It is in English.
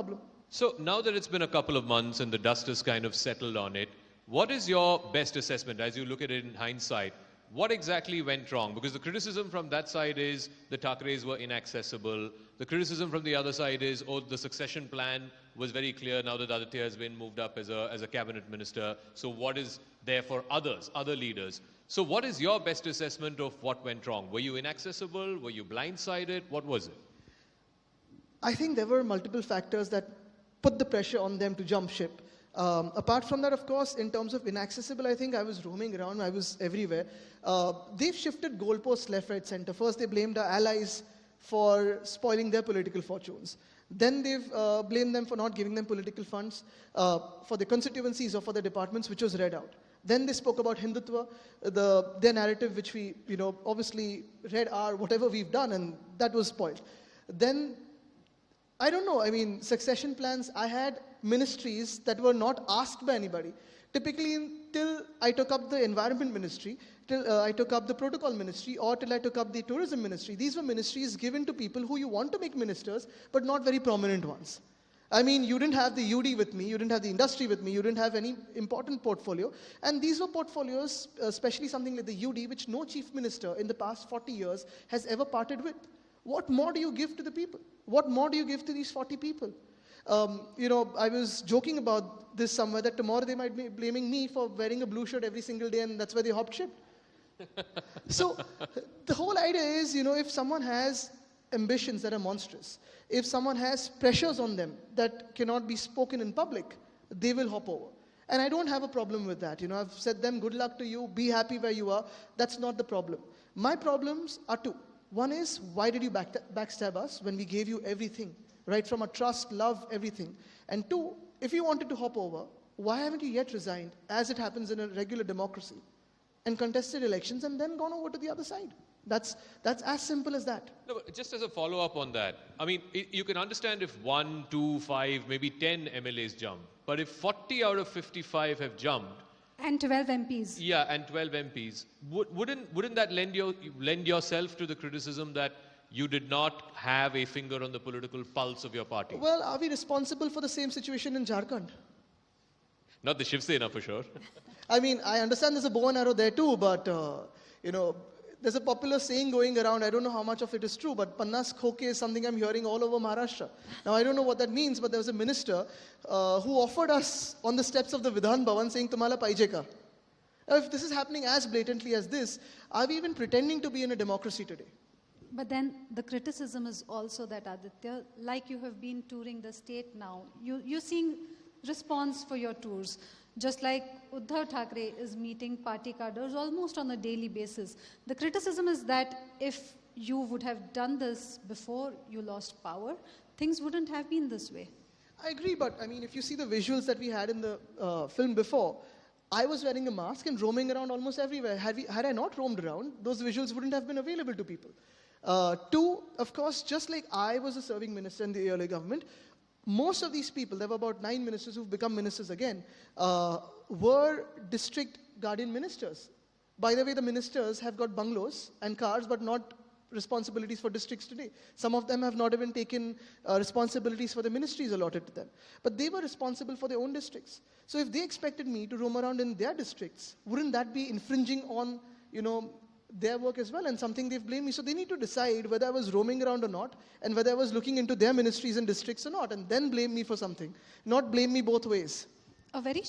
problem. So now that it's been a couple of months and the dust has kind of settled on it, what is your best assessment as you look at it in hindsight? What exactly went wrong? Because the criticism from that side is the Thackerays were inaccessible. The criticism from the other side is, oh, the succession plan was very clear now that Aditya has been moved up as a cabinet minister. So what is there for others, other leaders? So what is your best assessment of what went wrong? Were you inaccessible? Were you blindsided? What was it? I think there were multiple factors that put the pressure on them to jump ship. Apart from that, of course, in terms of inaccessible, I think I was roaming around, I was everywhere. They've shifted goalposts left, right, center. First, they blamed our allies for spoiling their political fortunes. Then they've blamed them for not giving them political funds for the constituencies or for the departments, which was read out. Then they spoke about Hindutva, their narrative, which we, obviously read our whatever we've done, and that was spoiled. Then, I don't know, succession plans, I had ministries that were not asked by anybody. Typically, till I took up the environment ministry, till I took up the protocol ministry, or till I took up the tourism ministry. These were ministries given to people who you want to make ministers, but not very prominent ones. You didn't have the UD with me, you didn't have the industry with me, you didn't have any important portfolio. And these were portfolios, especially something like the UD, which no chief minister in the past 40 years has ever parted with. What more do you give to the people? What more do you give to these 40 people? I was joking about this somewhere, that tomorrow they might be blaming me for wearing a blue shirt every single day, and that's why they hopped ship. So the whole idea is, if someone has ambitions that are monstrous, if someone has pressures on them that cannot be spoken in public, they will hop over. And I don't have a problem with that. I've said them, good luck to you, be happy where you are. That's not the problem. My problems are two. One is, why did you backstab us when we gave you everything? Right, from our trust, love, everything. And two, if you wanted to hop over, why haven't you yet resigned, as it happens in a regular democracy, and contested elections and then gone over to the other side? That's as simple as that. No, but just as a follow-up on that, you can understand if 1, 2, 5, maybe 10 MLAs jump. But if 40 out of 55 have jumped, and 12 MPs. Yeah, and 12 MPs. Wouldn't that lend yourself to the criticism that you did not have a finger on the political pulse of your party? Well, are we responsible for the same situation in Jharkhand? Not the Shiv Sena, for sure. I understand there's a bow and arrow there too, but, there's a popular saying going around, I don't know how much of it is true, but Pannas Khoke is something I'm hearing all over Maharashtra. Now, I don't know what that means, but there was a minister who offered us on the steps of the Vidhan Bhavan saying, Tumhala paije ka? Now, if this is happening as blatantly as this, are we even pretending to be in a democracy today? But then the criticism is also that, Aditya, like you have been touring the state now, you're seeing response for your tours. Just like Uddhav Thackeray is meeting party cadres almost on a daily basis. The criticism is that if you would have done this before you lost power, things wouldn't have been this way. I agree, but if you see the visuals that we had in the film before, I was wearing a mask and roaming around almost everywhere. Had I not roamed around, those visuals wouldn't have been available to people. Two, of course, just like I was a serving minister in the earlier government, most of these people, there were about 9 ministers who've become ministers again, were district guardian ministers. By the way, the ministers have got bungalows and cars, but not responsibilities for districts today. Some of them have not even taken responsibilities for the ministries allotted to them. But they were responsible for their own districts. So if they expected me to roam around in their districts, wouldn't that be infringing on, their work as well, and something they've blamed me? So they need to decide whether I was roaming around or not, and whether I was looking into their ministries and districts or not, and then blame me for something, not blame me both ways. A very